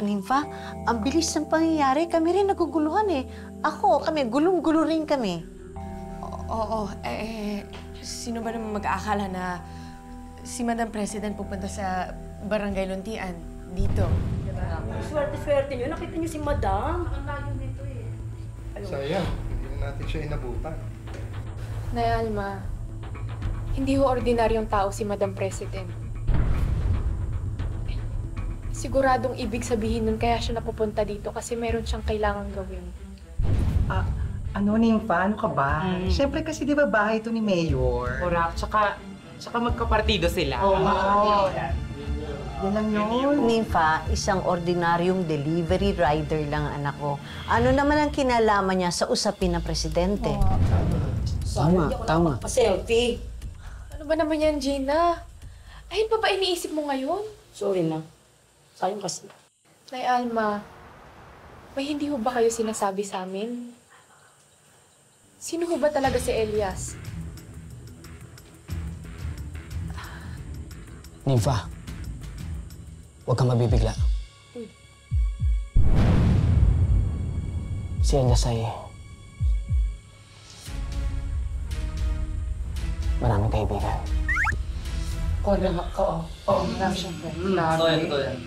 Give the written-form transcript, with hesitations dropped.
Nympha, ang bilis ng pangyayari. Kami rin naguguluhan eh. Kami, gulong-gulo rin kami. Oo, sino ba naman mag-aakala na si Madam President pupunta sa Barangay Luntian dito? Swerte-swerte nyo. Nakita nyo si Madam. Sayang, hindi na natin siya inabutan. Nay Alma, hindi ho ordinaryong tao si Madam President. Siguradong ibig sabihin nun kaya siya napupunta dito kasi meron siyang kailangang gawin. Nympha? Ano ka ba? Siyempre kasi di ba bahay ito ni Mayor? Correct. Tsaka magkapartido sila. Oo. Yan lang yun. Nympha, isang ordinaryong delivery rider lang ang anak ko. Ano naman ang kinalaman niya sa usapin ng presidente? Tama. Pa-selfie. Ano ba naman yan, Gina? Ayun pa ba iniisip mo ngayon? Sorry na. Sayang kasi. Nay Alma, may hindi ho ba kayo sinasabi sa amin? Sino ho ba talaga si Elias? Nympha, huwag kang mabibigla. Si Elias ay maraming kaibigan. Oo, marami siyang friend.